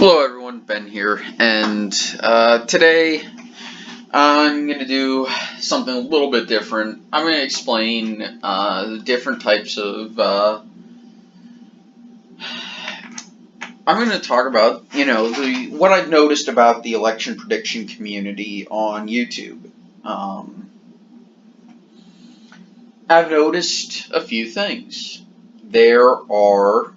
Hello everyone, Ben here, and today I'm going to do something a little bit different. I'm going to explain the different types of, I'm going to talk about, what I've noticed about the election prediction community on YouTube. I've noticed a few things. There are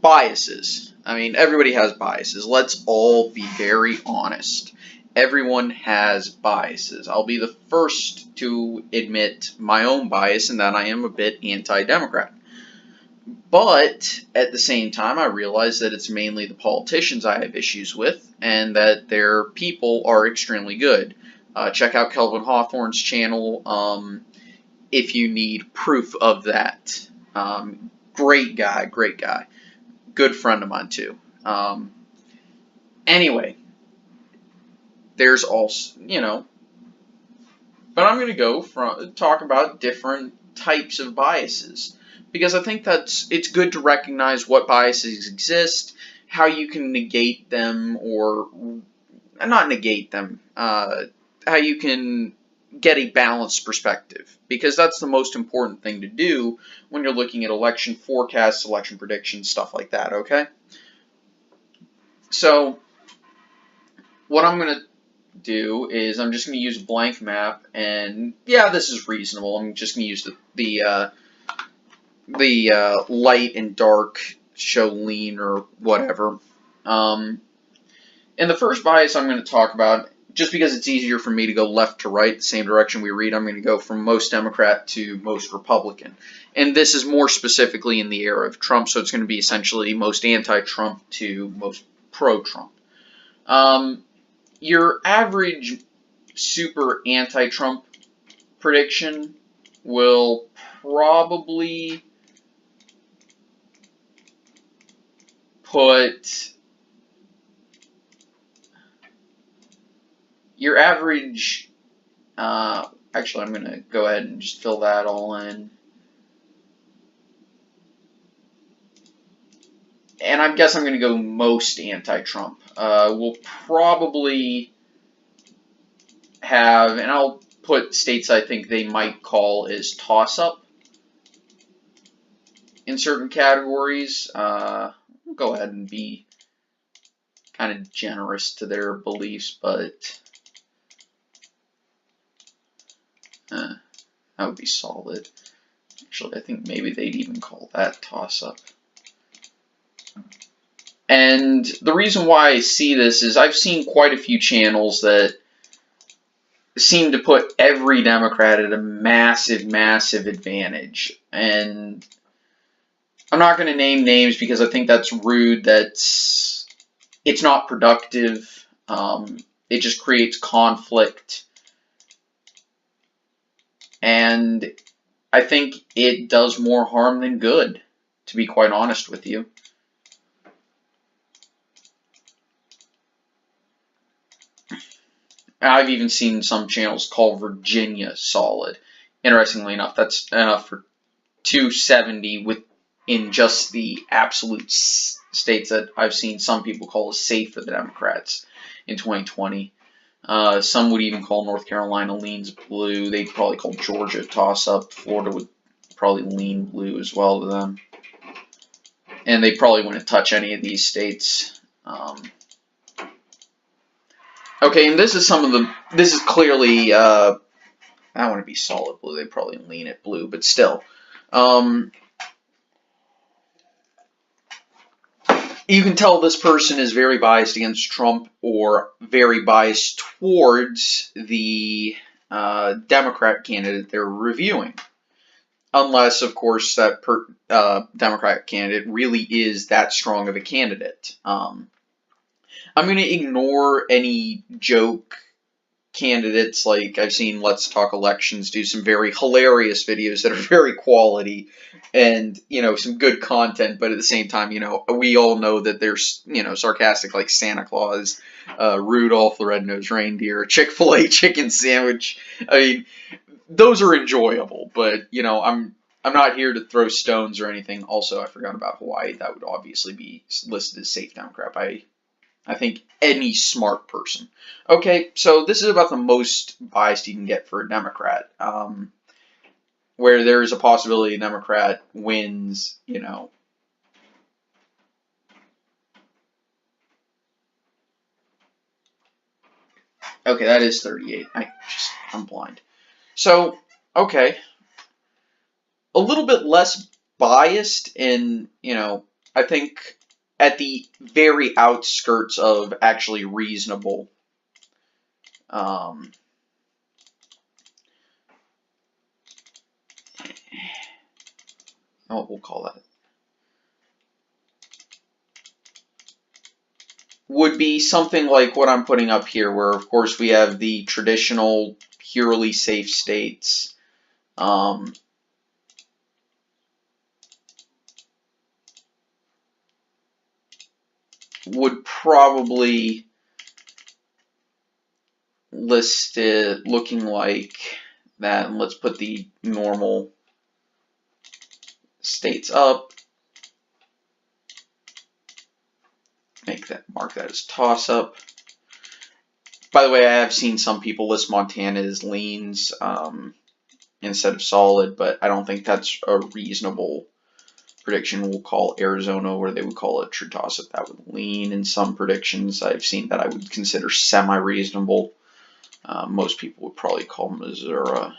biases. I mean, everybody has biases. Let's all be very honest. Everyone has biases. I'll be the first to admit my own bias and that I am a bit anti-Democrat. But at the same time, I realize that it's mainly the politicians I have issues with and that their people are extremely good. Check out Kelvin Hawthorne's channel if you need proof of that. Great guy, great guy. Good friend of mine too. Anyway, there's also, but I'm going to go talk about different types of biases because I think it's good to recognize what biases exist, how you can negate them or not negate them, how you can get a balanced perspective, because that's the most important thing to do when you're looking at election forecasts, election predictions, stuff like that, okay? So what I'm going to do is I'm just going to use a blank map, and yeah, this is reasonable. I'm just going to use the light and dark show lean or whatever. And the first bias I'm going to talk about, just because it's easier for me to go left to right, the same direction we read, I'm going to go from most Democrat to most Republican. And this is more specifically in the era of Trump, so it's going to be essentially most anti-Trump to most pro-Trump. Your average super anti-Trump prediction will probably put your average, actually I'm going to go ahead and just fill that all in. And I guess I'm going to go most anti-Trump. We'll probably have, and I'll put states I think they might call as toss-up in certain categories. We'll go ahead and be kind of generous to their beliefs, but that would be solid. Actually, I think maybe they'd even call that toss-up. And the reason why I see this is I've seen quite a few channels that seem to put every Democrat at a massive, massive advantage. And I'm not going to name names because I think that's rude. It's not productive. It just creates conflict. And I think it does more harm than good, to be quite honest with you. I've even seen some channels call Virginia solid. Interestingly enough, that's enough for 270 within just the absolute states that I've seen some people call as safe for the Democrats in 2020. Some would even call North Carolina leans blue. They'd probably call Georgia toss-up. Florida would probably lean blue as well to them. And they probably wouldn't touch any of these states. Okay, and this is this is clearly, I want to be solid blue. They probably lean it blue, but still. You can tell this person is very biased against Trump or very biased towards the Democrat candidate they're reviewing. Unless, of course, that Democrat candidate really is that strong of a candidate. I'm going to ignore any joke candidates. Like I've seen Let's Talk Elections do some very hilarious videos that are very quality and, some good content, but at the same time, we all know that they're, sarcastic, like Santa Claus, Rudolph the Red-Nosed Reindeer, Chick-fil-A chicken sandwich. I mean, those are enjoyable, but, I'm I'm not here to throw stones or anything. Also, I forgot about Hawaii. That would obviously be listed as safe Democrat by, I think, any smart person. Okay, so this is about the most biased you can get for a Democrat, where there is a possibility a Democrat wins, you know. Okay, that is 38. I'm blind. So, okay, a little bit less biased in, I think at the very outskirts of actually reasonable. What we'll call that, would be something like what I'm putting up here, where of course we have the traditional purely safe states. Would probably list it looking like that. And let's put the normal states up. Mark that as toss up. By the way, I have seen some people list Montana as leans instead of solid, but I don't think that's a reasonable prediction. We'll call Arizona, where they would call it true toss up, that would lean. In some predictions I've seen that I would consider semi-reasonable. Most people would probably call Missouri,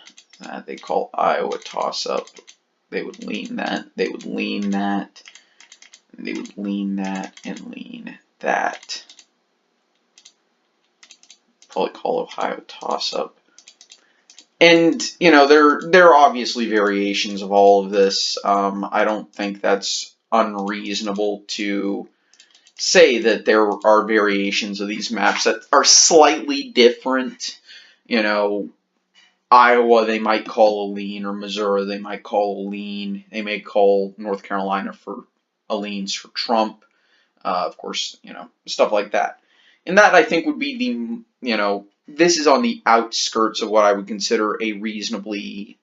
they call Iowa toss up. They would lean that. They would lean that. And they would lean that and lean that. Probably call Ohio toss up. And, there are obviously variations of all of this. I don't think that's unreasonable to say that there are variations of these maps that are slightly different. Iowa they might call a lean, or Missouri they might call a lean. They may call North Carolina for a leans for Trump. Of course, stuff like that. And that, I think, would be the, this is on the outskirts of what I would consider a reasonably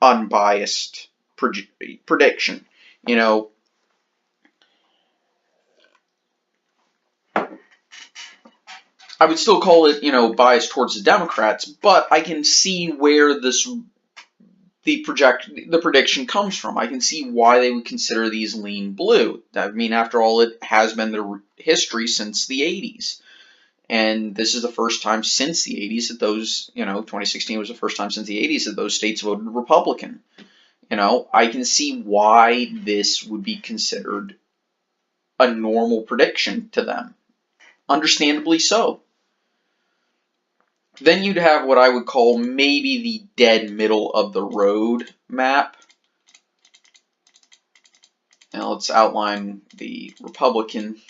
unbiased prediction. I would still call it, biased towards the Democrats, but I can see where the prediction comes from. I can see why they would consider these lean blue. I mean, after all, it has been their history since the 80s. And this is the first time since the 80s that those, 2016 was the first time since the 80s that those states voted Republican. I can see why this would be considered a normal prediction to them. Understandably so. Then you'd have what I would call maybe the dead middle of the road map. Now let's outline the Republican.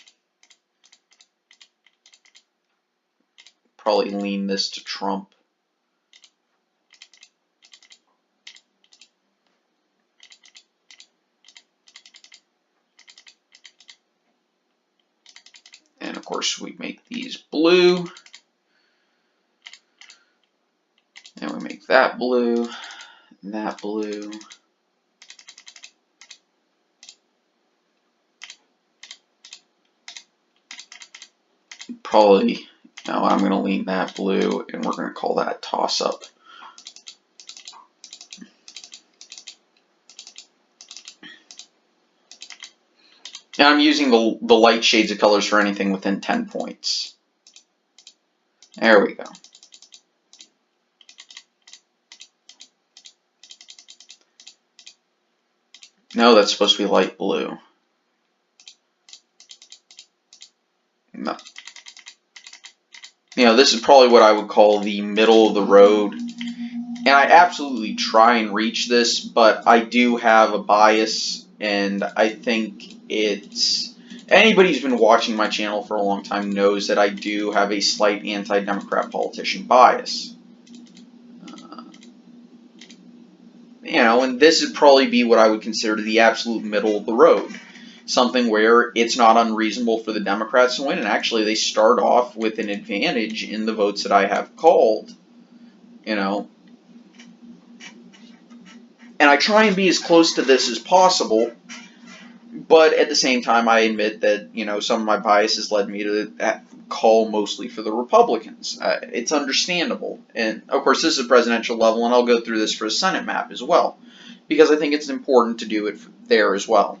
Probably lean this to Trump. And of course we make these blue. And we make that blue, and that blue. Probably, I'm going to lean that blue, and we're going to call that toss up. And I'm using the light shades of colors for anything within 10 points. There we go. No, that's supposed to be light blue. No. This is probably what I would call the middle of the road. And I absolutely try and reach this, but I do have a bias, and I think anybody who's been watching my channel for a long time knows that I do have a slight anti-Democrat politician bias. And this would probably be what I would consider the absolute middle of the road. Something where it's not unreasonable for the Democrats to win, and actually they start off with an advantage in the votes that I have called. And I try and be as close to this as possible, but at the same time, I admit that, some of my biases led me to call mostly for the Republicans. It's understandable. And, of course, this is a presidential level, and I'll go through this for a Senate map as well, because I think it's important to do it there as well.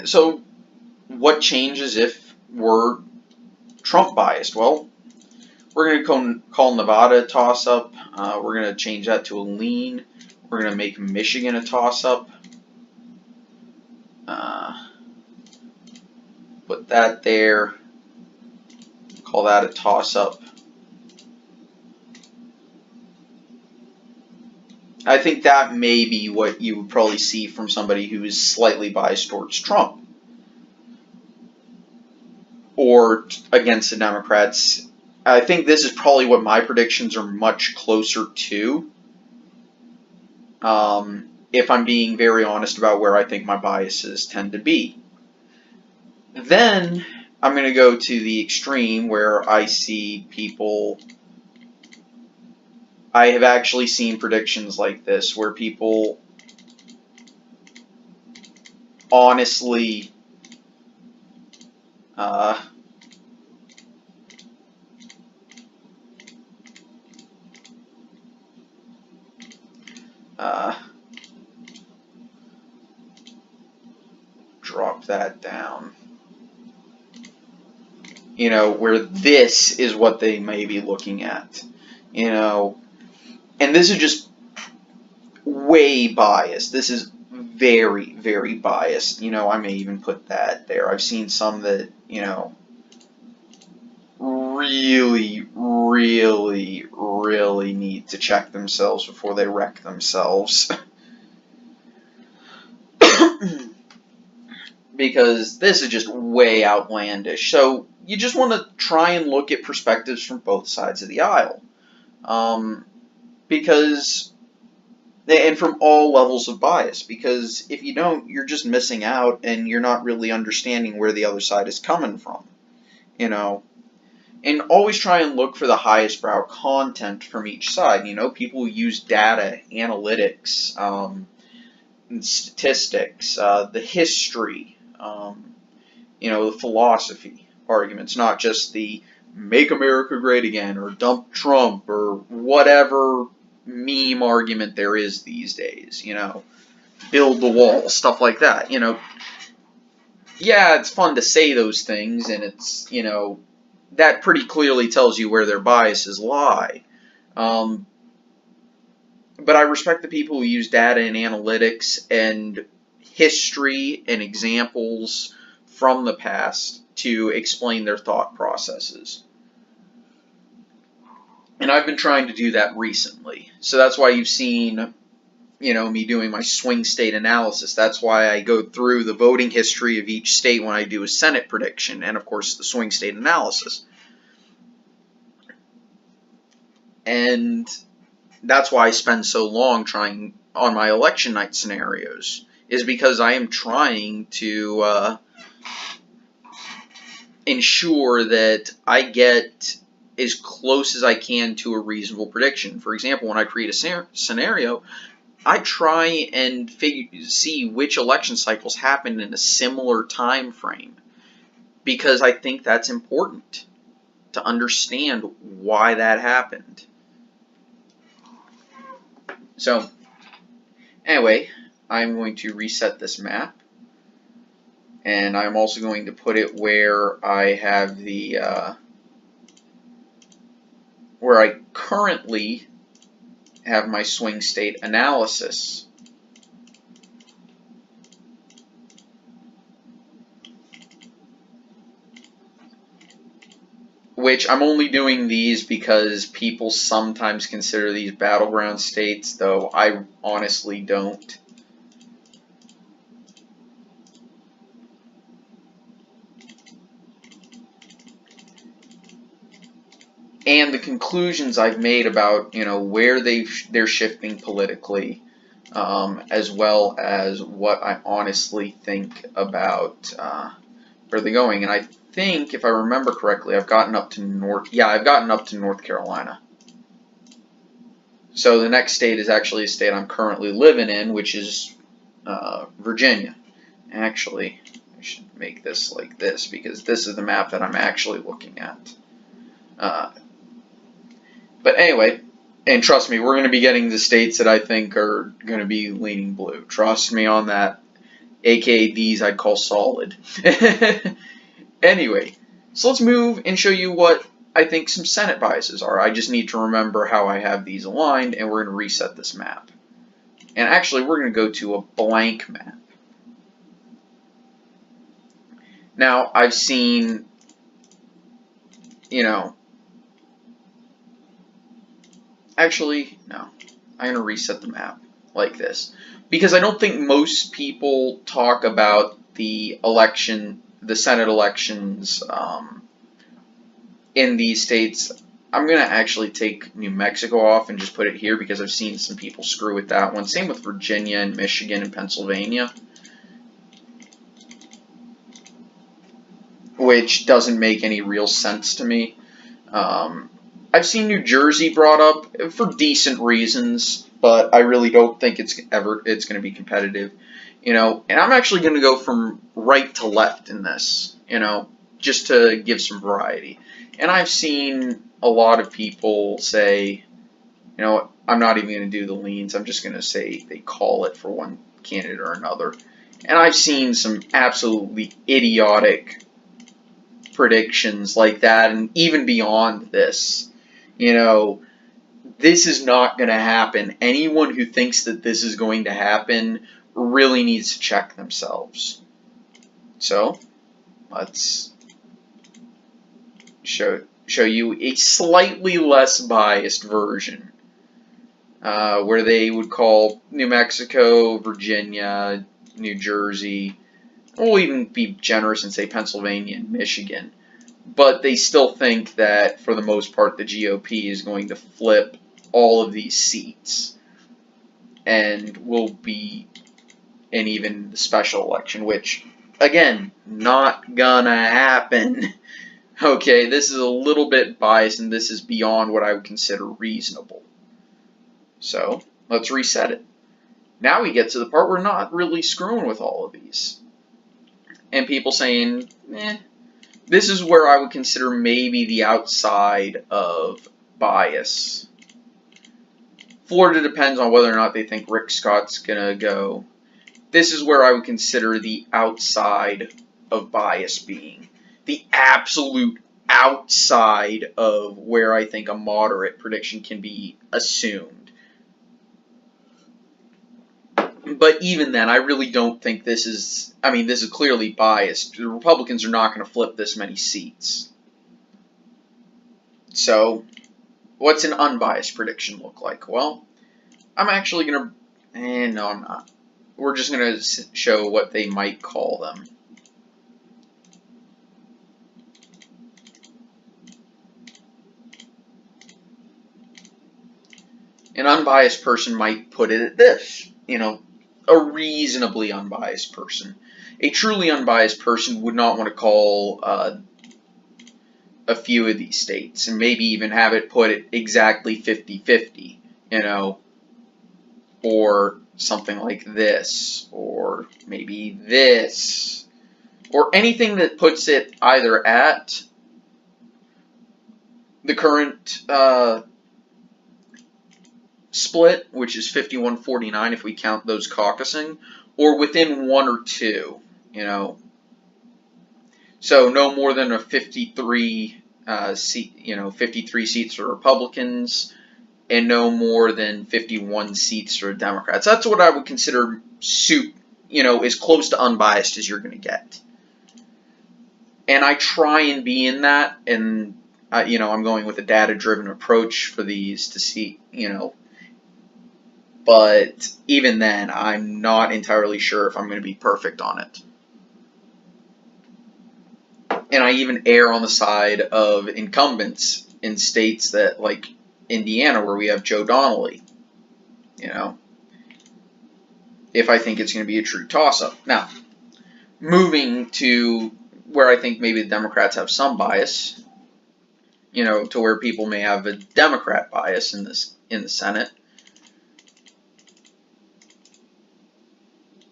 So, what changes if we're Trump biased? Well, we're going to call Nevada a toss-up. We're going to change that to a lean. We're going to make Michigan a toss-up. Put that there. Call that a toss-up. I think that may be what you would probably see from somebody who is slightly biased towards Trump or against the Democrats. I think this is probably what my predictions are much closer to, if I'm being very honest about where I think my biases tend to be. Then I'm going to go to the extreme where I see people. I have actually seen predictions like this where people honestly drop that down. Where this is what they may be looking at. And this is just way biased. This is very, very biased. I may even put that there. I've seen some that, really, really, really need to check themselves before they wreck themselves. Because this is just way outlandish. So you just want to try and look at perspectives from both sides of the aisle. And from all levels of bias, because if you don't, you're just missing out and you're not really understanding where the other side is coming from, And always try and look for the highest brow content from each side. People use data, analytics, and statistics, the history, the philosophy arguments, not just the make America great again or dump Trump or whatever meme argument there is these days, build the wall, stuff like that, Yeah, it's fun to say those things, and it's, that pretty clearly tells you where their biases lie. But I respect the people who use data and analytics and history and examples from the past to explain their thought processes. And I've been trying to do that recently. So that's why you've seen, me doing my swing state analysis. That's why I go through the voting history of each state when I do a Senate prediction, and of course the swing state analysis. And that's why I spend so long trying on my election night scenarios, is because I am trying to ensure that I get as close as I can to a reasonable prediction. For example, when I create a scenario, I try and see which election cycles happen in a similar time frame, because I think that's important to understand why that happened. So, anyway, I'm going to reset this map, and I'm also going to put it where I have the where I currently have my swing state analysis. Which I'm only doing these because people sometimes consider these battleground states, though I honestly don't. And the conclusions I've made about, where they're shifting politically, as well as what I honestly think about where they're going. And I think, if I remember correctly, I've gotten up to North Carolina. So the next state is actually a state I'm currently living in, which is Virginia. Actually, I should make this like this because this is the map that I'm actually looking at. But anyway, and trust me, we're going to be getting the states that I think are going to be leaning blue. Trust me on that. AKA these I'd call solid. Anyway, so let's move and show you what I think some Senate biases are. I just need to remember how I have these aligned, and we're going to reset this map. And actually, we're going to go to a blank map. Now, I've seen, actually, no. I'm going to reset the map like this. Because I don't think most people talk about the Senate elections in these states. I'm going to actually take New Mexico off and just put it here because I've seen some people screw with that one. Same with Virginia and Michigan and Pennsylvania, which doesn't make any real sense to me. I've seen New Jersey brought up for decent reasons, but I really don't think it's going to be competitive. And I'm actually going to go from right to left in this, just to give some variety. And I've seen a lot of people say, I'm not even going to do the leans. I'm just going to say they call it for one candidate or another. And I've seen some absolutely idiotic predictions like that, and even beyond this. This is not going to happen. Anyone who thinks that this is going to happen really needs to check themselves. So, let's show you a slightly less biased version, where they would call New Mexico, Virginia, New Jersey, we'll even be generous and say Pennsylvania and Michigan. But they still think that, for the most part, the GOP is going to flip all of these seats and will be in even the special election, which, again, not gonna happen. Okay, this is a little bit biased, and this is beyond what I would consider reasonable. So, let's reset it. Now we get to the part where we're not really screwing with all of these. And people saying, this is where I would consider maybe the outside of bias. Florida depends on whether or not they think Rick Scott's going to go. This is where I would consider the outside of bias being. The absolute outside of where I think a moderate prediction can be assumed. But even then, I really don't think this is, this is clearly biased. The Republicans are not going to flip this many seats. So, what's an unbiased prediction look like? Well, I'm actually going to, no, I'm not. We're just going to show what they might call them. An unbiased person might put it at this, a reasonably unbiased person. A truly unbiased person would not want to call a few of these states and maybe even have it put it exactly 50-50, or something like this, or maybe this, or anything that puts it either at the current split, which is 51-49 if we count those caucusing, or within 1 or 2, So no more than a 53 53 seats for Republicans, and no more than 51 seats for Democrats. That's what I would consider as close to unbiased as you're going to get. And I try and be in that, and I'm going with a data-driven approach for these to see, but even then, I'm not entirely sure if I'm going to be perfect on it. And I even err on the side of incumbents in states that, like Indiana, where we have Joe Donnelly, if I think it's going to be a true toss-up. Now, moving to where I think maybe the Democrats have some bias, to where people may have a Democrat bias in the Senate.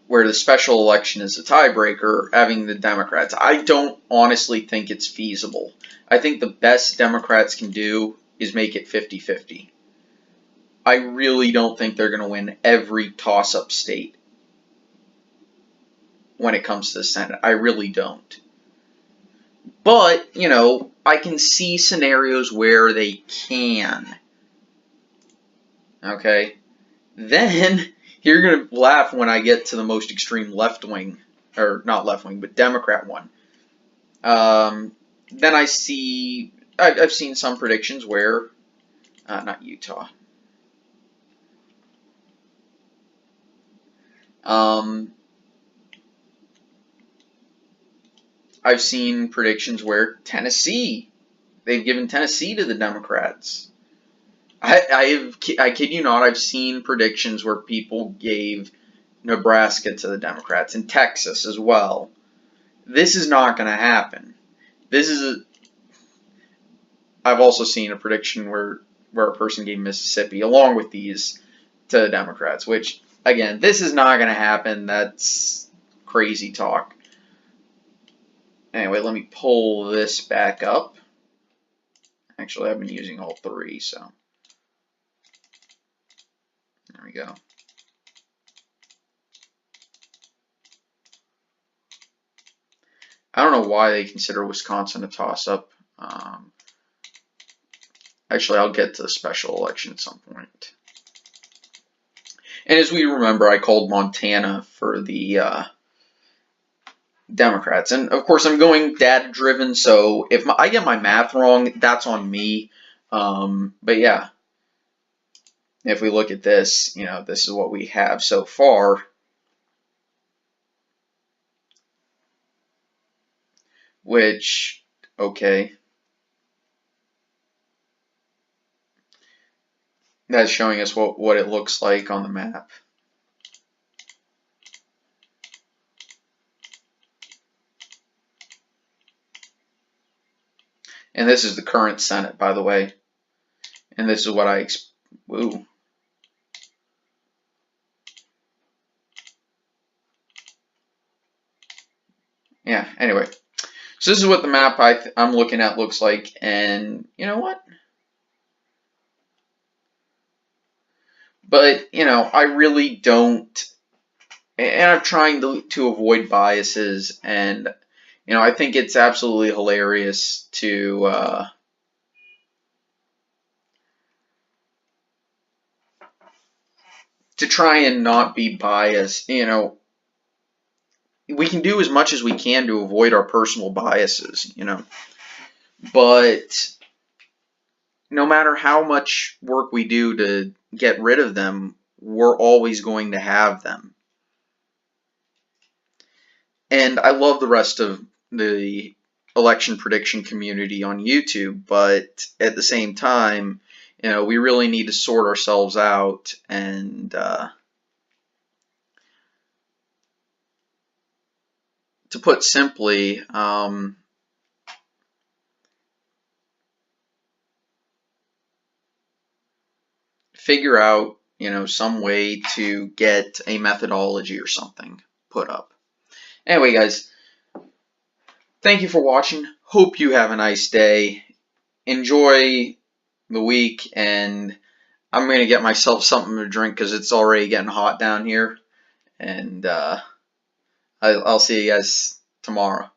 where the special election is a tiebreaker, having the Democrats. I don't honestly think it's feasible. I think the best Democrats can do is make it 50-50. I really don't think they're going to win every toss-up state when it comes to the Senate. I really don't. But, I can see scenarios where they can. Okay? Then, you're going to laugh when I get to the most extreme left-wing, or not left-wing, but Democrat one. Then I've seen some predictions where, not Utah. I've seen predictions where Tennessee, they've given Tennessee to the Democrats. I kid you not, I've seen predictions where people gave Nebraska to the Democrats, and Texas as well. This is not going to happen. I've also seen a prediction where a person gave Mississippi, along with these, to the Democrats, which, again, this is not going to happen. That's crazy talk. Anyway, let me pull this back up. Actually, I've been using all three, so there we go. I don't know why they consider Wisconsin a toss-up. Actually, I'll get to the special election at some point. And as we remember, I called Montana for the Democrats. And of course, I'm going data-driven, so if I get my math wrong, that's on me. But yeah, if we look at this, this is what we have so far. Which, okay. That's showing us what it looks like on the map. And this is the current Senate, by the way. And this is what ooh. Yeah, anyway. So this is what the map I'm looking at looks like. And you know what? But, I really don't, and I'm trying to avoid biases, and, I think it's absolutely hilarious to try and not be biased. We can do as much as we can to avoid our personal biases, but no matter how much work we do to get rid of them, we're always going to have them. And I love the rest of the election prediction community on YouTube, but at the same time, we really need to sort ourselves out and to put simply, figure out, some way to get a methodology or something put up. Anyway, guys, thank you for watching. Hope you have a nice day. Enjoy the week, and I'm going to get myself something to drink because it's already getting hot down here. And I'll see you guys tomorrow.